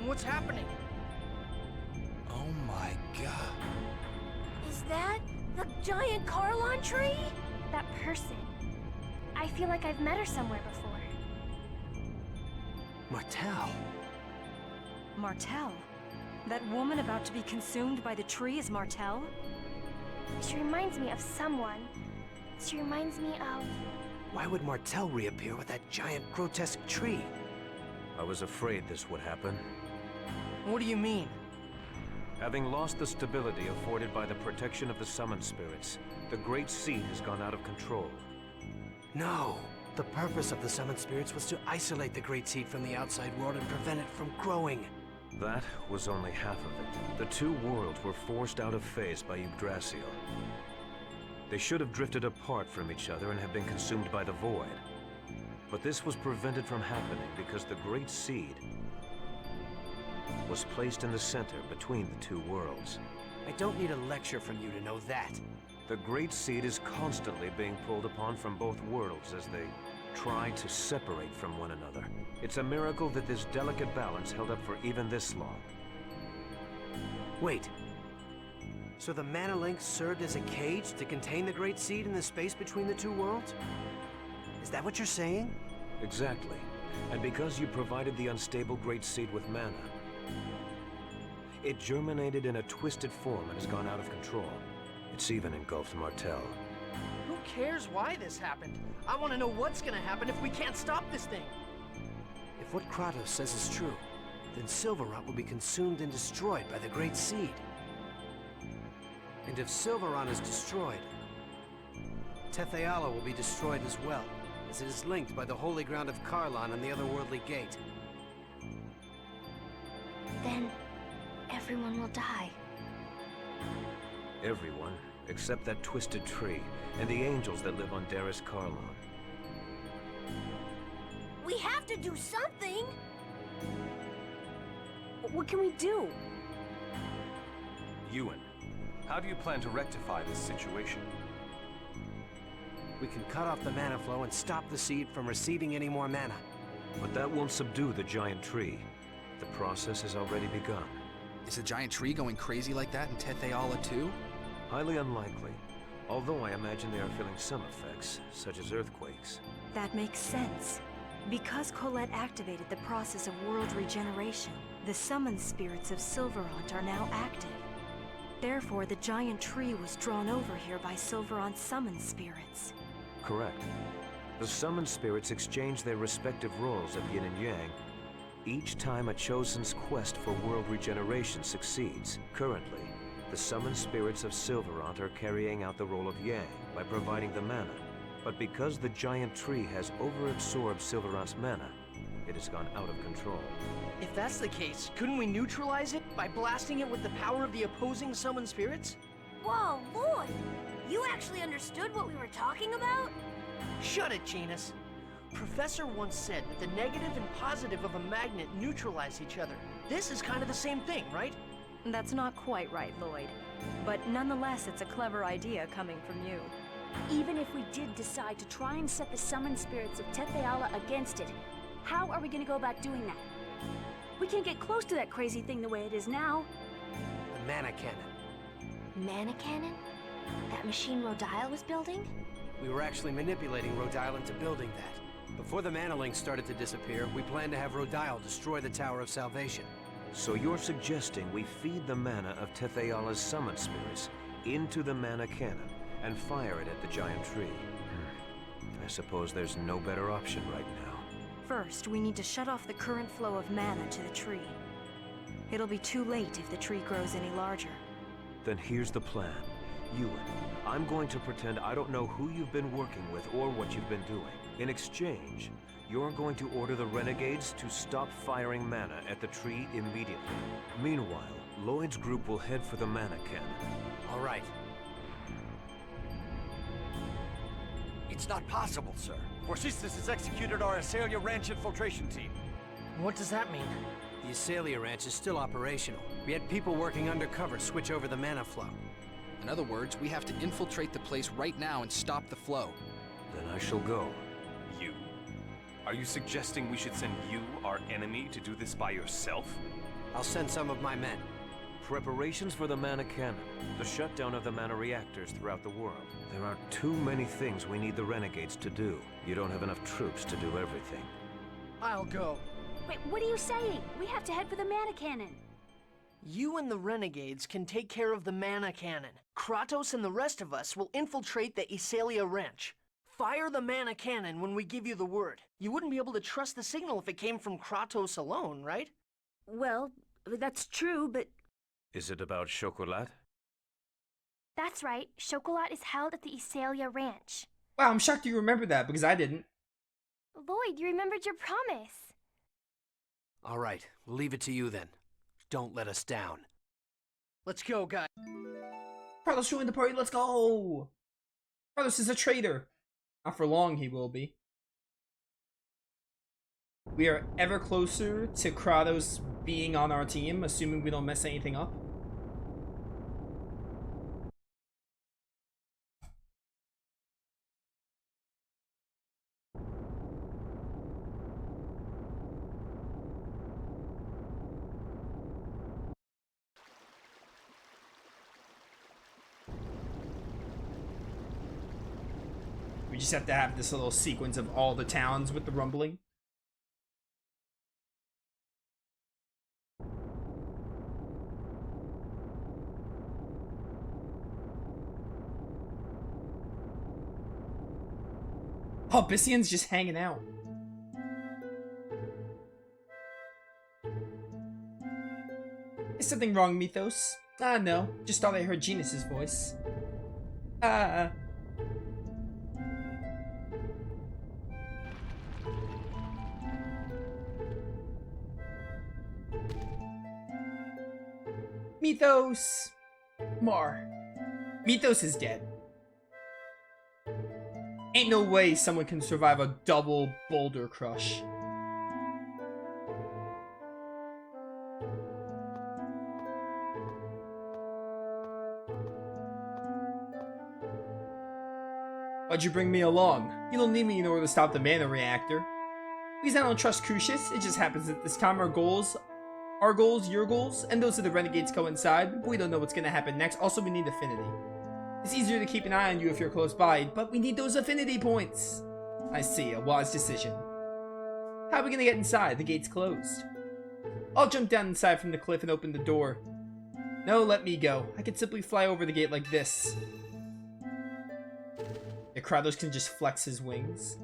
What's happening? Oh my god. Is that the giant Carlon tree? That person. I feel like I've met her somewhere before. Martel. Martel? That woman about to be consumed by the tree is Martel? She reminds me of someone. She reminds me of... Why would Martel reappear with that giant, grotesque tree? I was afraid this would happen. What do you mean? Having lost the stability afforded by the protection of the summoned spirits, the Great Seed has gone out of control. No. The purpose of the summoned spirits was to isolate the Great Seed from the outside world and prevent it from growing. That was only half of it. The two worlds were forced out of phase by Yggdrasil. They should have drifted apart from each other and have been consumed by the void. But this was prevented from happening because the Great Seed was placed in the center between the two worlds. I don't need a lecture from you to know that. The Great Seed is constantly being pulled upon from both worlds as they try to separate from one another. It's a miracle that this delicate balance held up for even this long. Wait. So the Mana Link served as a cage to contain the Great Seed in the space between the two worlds? Is that what you're saying? Exactly. And because you provided the unstable Great Seed with mana, it germinated in a twisted form and has gone out of control. It's even engulfed Martel. Who cares why this happened? I want to know what's gonna happen if we can't stop this thing. If what Kratos says is true, then Silverrot will be consumed and destroyed by the Great Seed. And if Silverrot is destroyed, Tetheala will be destroyed as well, as it is linked by the holy ground of Carlon and the otherworldly gate. Then everyone will die. Everyone, except that twisted tree, and the angels that live on Darius Carlon. We have to do something! What can we do? Ewan, how do you plan to rectify this situation? We can cut off the mana flow and stop the seed from receiving any more mana. But that won't subdue the giant tree. The process has already begun. Is the giant tree going crazy like that in Tetheala too? Highly unlikely, although I imagine they are feeling some effects, such as earthquakes. That makes sense. Because Colette activated the process of world regeneration, the summoned spirits of Silverrot are now active. Therefore, the giant tree was drawn over here by Silverrot's summoned spirits. Correct. The summoned spirits exchange their respective roles of yin and yang each time a chosen's quest for world regeneration succeeds. Currently, the summoned spirits of Silverrot are carrying out the role of Yang by providing the mana. But because the giant tree has overabsorbed Silverrot's mana, it has gone out of control. If that's the case, couldn't we neutralize it by blasting it with the power of the opposing summoned spirits? Whoa, Lloyd! You actually understood what we were talking about? Shut it, Janus. Professor once said that the negative and positive of a magnet neutralize each other. This is kind of the same thing, right? That's not quite right, Lloyd. But nonetheless, it's a clever idea coming from you. Even if we did decide to try and set the summoned spirits of Tetheala against it, how are we going to go about doing that? We can't get close to that crazy thing the way it is now. The Mana Cannon. Mana cannon? That machine Rodile was building? We were actually manipulating Rodile into building that. Before the Mana Link started to disappear, we planned to have Rodile destroy the Tower of Salvation. So you're suggesting we feed the mana of Tetheala's summoned spirits into the mana cannon and fire it at the giant tree. I suppose there's no better option right now. First, we need to shut off the current flow of mana to the tree. It'll be too late if the tree grows any larger. Then here's the plan. Ewan, I'm going to pretend I don't know who you've been working with or what you've been doing. In exchange, you're going to order the renegades to stop firing mana at the tree immediately. Meanwhile, Lloyd's group will head for the mana cannon. All right. It's not possible, sir. Forcistus has executed our Iselia ranch infiltration team. What does that mean? The Iselia ranch is still operational. We had people working undercover switch over the mana flow. In other words, we have to infiltrate the place right now and stop the flow. Then I shall go. You? Are you suggesting we should send you, our enemy, to do this by yourself? I'll send some of my men. Preparations for the mana cannon, the shutdown of the mana reactors throughout the world. There are too many things we need the renegades to do. You don't have enough troops to do everything. I'll go. Wait, what are you saying? We have to head for the mana cannon. You and the renegades can take care of the mana cannon. Kratos and the rest of us will infiltrate the Iselia Ranch. Fire the mana cannon when we give you the word. You wouldn't be able to trust the signal if it came from Kratos alone, right? Well, that's true, but... Is it about chocolate? That's right. Chocolat is held at the Iselia Ranch. Wow, I'm shocked you remember that, because I didn't. Lloyd, you remembered your promise. All right, we'll leave it to you then. Don't let us down. Let's go, guys. Carlos joined the party, let's go! Carlos is a traitor. Not for long, he will be. We are ever closer to Kratos being on our team, assuming we don't mess anything up. We just have to have this little sequence of all the towns with the rumbling. Oh, Bissian's just hanging out. Is something wrong, Mythos? Ah, no. Just thought I heard Genus's voice. Mythos! Mar. Mythos is dead. Ain't no way someone can survive a double boulder crush. Why'd you bring me along? You don't need me in order to stop the mana reactor. Because I don't trust Crucius, it just happens that this time our goals, your goals, and those of the renegades coincide, but we don't know what's gonna happen next. Also, we need affinity. It's easier to keep an eye on you if you're close by, but we need those affinity points. I see, a wise decision. How are we gonna get inside? The gate's closed. I'll jump down inside from the cliff and open the door. No, let me go. I can simply fly over the gate like this. The Kratos can just flex his wings.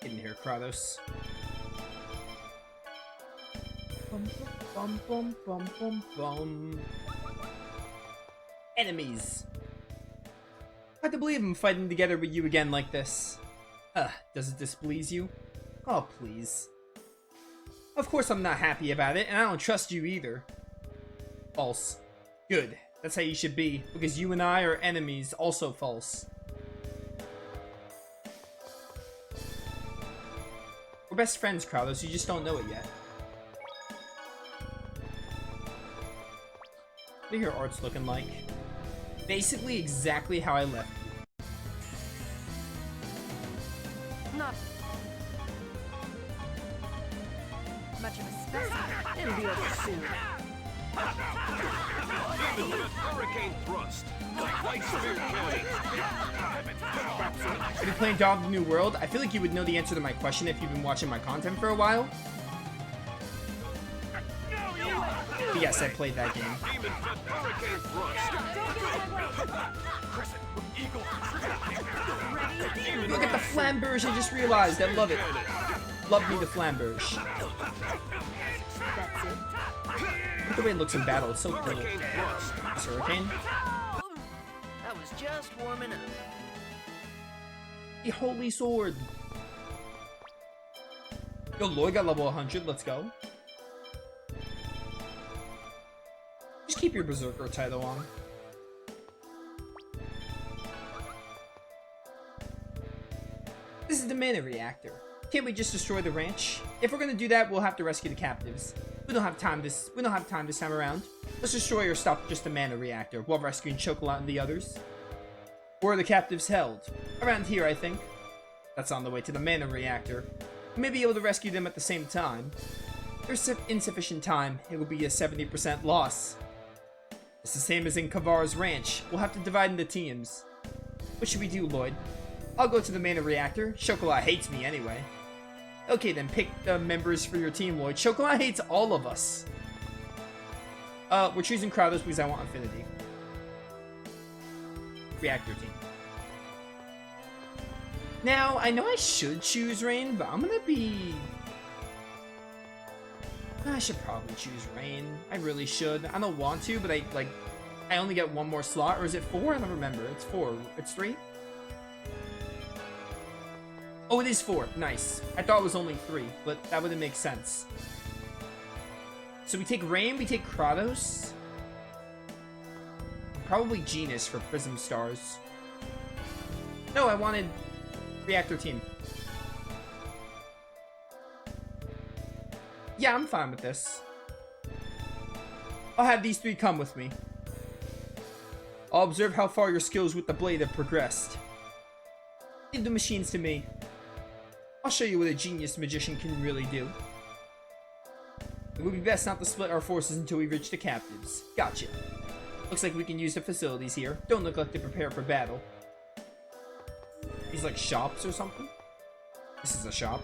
Get in here, Kratos. Bum, bum, bum, bum, bum, bum. Enemies. Hard to believe I'm fighting together with you again like this. Does it displease you? Oh, please. Of course I'm not happy about it, and I don't trust you either. False. Good. That's how you should be, because you and I are enemies. Also false. We're best friends, Kratos. You just don't know it yet. What are your arts looking like? Basically exactly how I left you. Not much of a specimen. It'll be over soon. Hurricane thrust. Light spear cannon. Are you playing Dawn of the New World? I feel like you would know the answer to my question if you've been watching my content for a while. But yes, I played that game. Demon Fett hurricane thrust. Look at the flamberge I just realized. I love it. Love me the flamberge. Look at the way it looks in battle. It's so cool. This hurricane. That was just warming up. The holy sword. Yo, Lloyd got level 100. Let's go. Just keep your Berserker title on. This is the mana reactor. Can't we just destroy the ranch? If we're gonna do that, we'll have to rescue the captives. We don't have time this time around. Let's destroy or stop just the mana reactor while rescuing Chocolat and the others. Where are the captives held? Around here, I think. That's on the way to the mana reactor. We may be able to rescue them at the same time. There's insufficient time. It will be a 70% loss. It's the same as in Kavar's ranch. We'll have to divide into teams. What should we do, Lloyd? I'll go to the mana reactor. Chocolat hates me anyway. Okay then, pick the members for your team, Lloyd. Chocolat hates all of us. We're choosing Kratos because I want Affinity. Reactor team. Now, I know I should choose Rain, but I'm gonna be... I should probably choose Rain. I really should. I don't want to, but I only get one more slot, or is it 4? I don't remember. It's 4. It's 3? Oh, it is 4. Nice. I thought it was only 3, but that wouldn't make sense. So we take Rain, we take Kratos. Probably Genus for Prism Stars. No, I wanted Reactor Team. Yeah, I'm fine with this. I'll have these 3 come with me. I'll observe how far your skills with the blade have progressed. Leave the machines to me. I'll show you what a genius magician can really do. It would be best not to split our forces until we reach the captives. Gotcha. Looks like we can use the facilities here. Don't look like they prepare for battle. These like shops or something? This is a shop.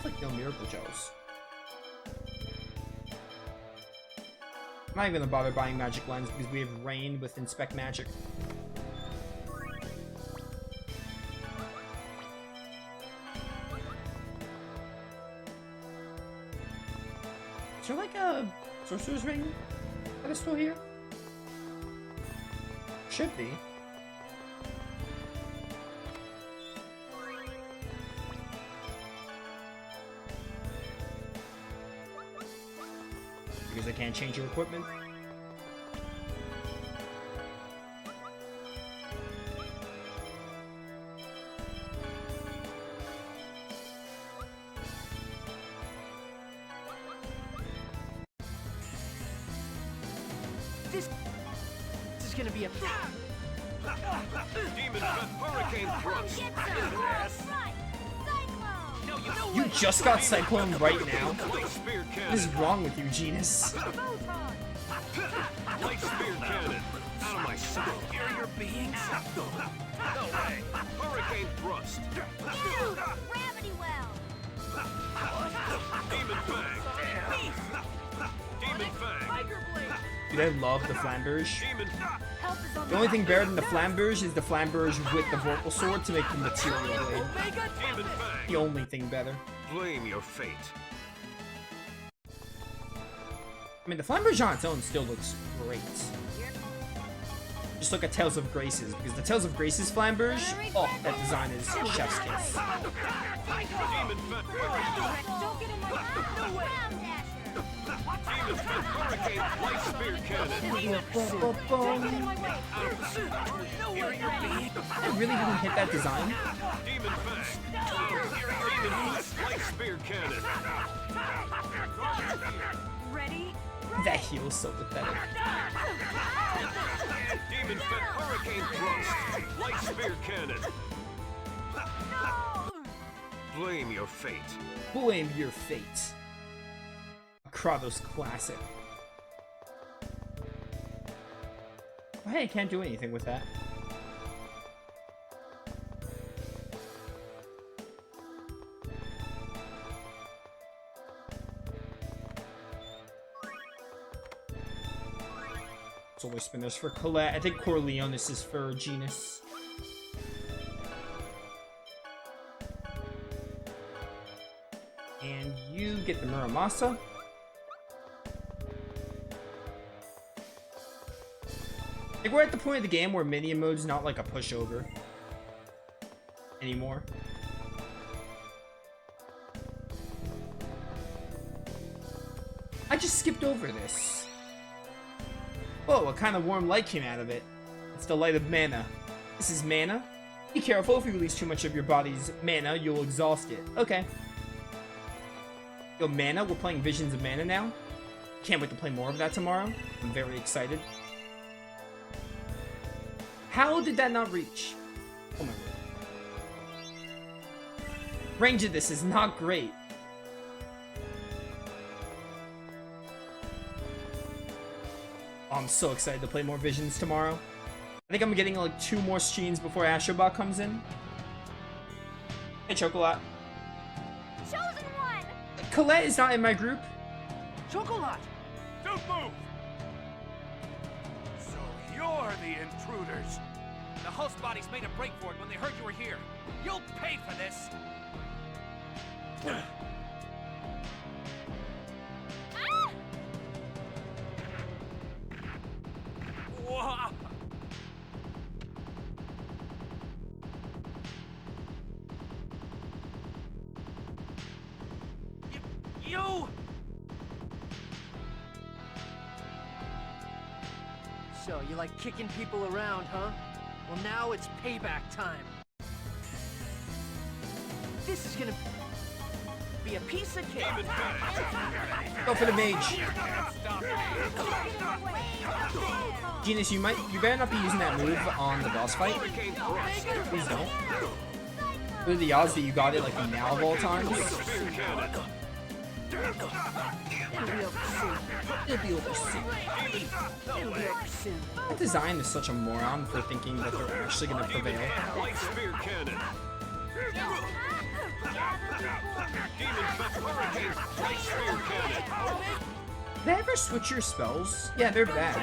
Like no miracle gels. I'm not even gonna bother buying magic lens because we have Rain with Inspect Magic. Is there like a sorcerer's ring that is still here? Should be. Because I can't change your equipment. This is gonna be a Demon Hurricane Thrust. You just got Cyclone right now? What is wrong with you, Genus? Light Spear Cannon. Out of my sight. Inferior beings? No way. Hurricane Thrust. Gravity well. Demon Fang. Demon Fang. Dude, I love the Flamberge. Demon. The only thing better than the Flamberge is the Flamberge with the Vorpal Sword to make the Material Blade. Demon Fang. The only thing better. Blame your fate. I mean, the Flamberge on its own still looks great. Just look at Tales of Graces, because the Tales of Graces Flamberge, oh, that design is chef's kiss. Demon Fang. Don't get in my way. Demon Fang. Hurricane Light Spear Cannon. I really didn't hit that design. Demon Fang. Demon Light Spear Cannon. Ready? That heal is so pathetic. Demon Fang. Hurricane Thrust. Light Spear Cannon. Blame your fate. Blame your fate. A Kratos classic. Oh, hey, I can't do anything with that. Solar Spinners for Colette. I think Corleonis is for Genus. And you get the Muramasa. I think we're at the point of the game where minion mode's not like a pushover anymore. I just skipped over this. Whoa, a kind of warm light came out of it. It's the light of mana. This is mana? Be careful, if you release too much of your body's mana, you'll exhaust it. Okay. Yo, Mana, we're playing Visions of Mana now. Can't wait to play more of that tomorrow. I'm very excited. How did that not reach? Oh my word. Range of this is not great. Oh, I'm so excited to play more Visions tomorrow. I think I'm getting like 2 more streams before Astrobot comes in. Hey, Chocolat. Chosen one! Colette is not in my group. Chocolat! Don't move! So you're the intruders. The host bodies made a break for it when they heard you were here. You'll pay for this! Whoa. You! So, you like kicking people around, huh? Well, now it's payback time. This is gonna be a piece of cake. Go for the mage. Genus, you better not be using that move on the boss fight. Please don't. What are the odds that you got it like now of all times? It'll be over soon. That design is such a moron for thinking that they're actually gonna prevail. Light spear cannon. Light spear cannon. Did they ever switch your spells? Yeah, they're bad.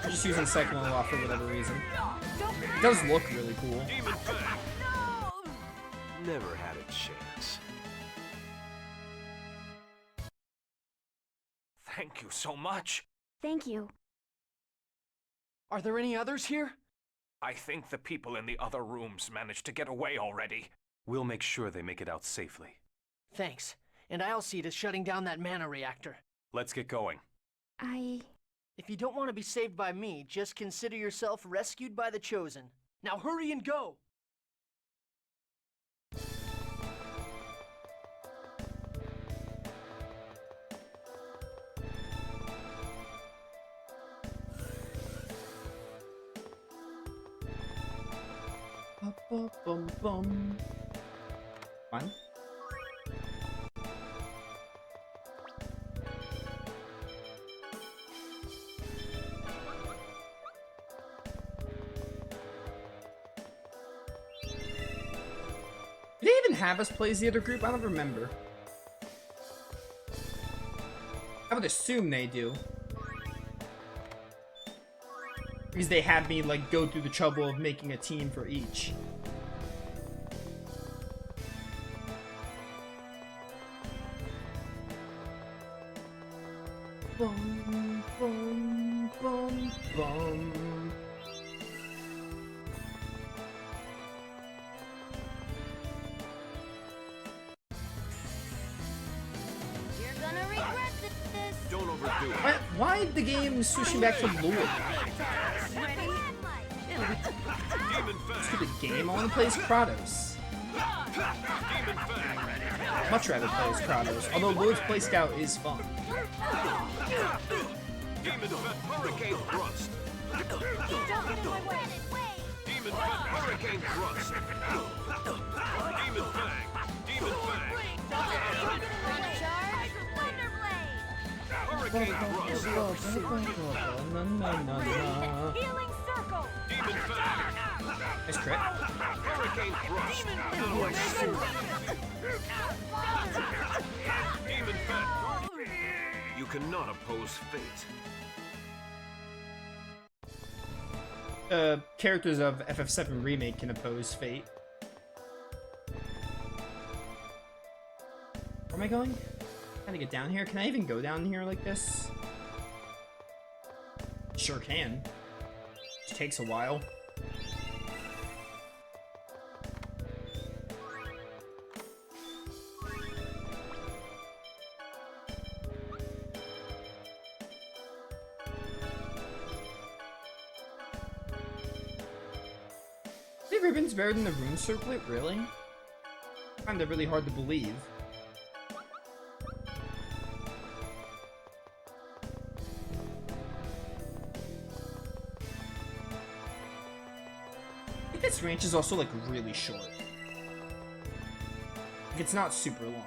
I'm just using Cyclone a lot for whatever reason. It does look really cool. Demon Fang. Never had a chance. Thank you so much. Thank you. Are there any others here? I think the people in the other rooms managed to get away already. We'll make sure they make it out safely. Thanks. And I'll see to shutting down that mana reactor. Let's get going. If you don't want to be saved by me, just consider yourself rescued by the Chosen. Now hurry and go! Bum. Fine. Did they even have us play as the other group? I don't remember. I would assume they do. Because they had me, like, go through the trouble of making a team for each. Bum, bum, bum, bum. You're gonna regret this. Don't overdo it. Why the game switching back to Lord? Demon Fang. Stupid game. I want to play as Kratos. Demon Fang. Much rather play as Kratos, although Lord's Play Scout is fun. Demon Fang. Hurricane Thrust. Demon Fang. Hurricane Thrust. Demon Fang. Demon Fang. Hurricane Thrust. Healing circle! Demon Fang. Nice crit. Hurricane Thrust. Demon Fang. You cannot oppose fate. Characters of FF7 Remake can oppose fate. Where am I going? How to get down here? Can I even go down here like this? Sure can. It takes a while. The ribbon's better than the rune circlet? Really? I find that really hard to believe. This ranch is also like really short. Like, it's not super long.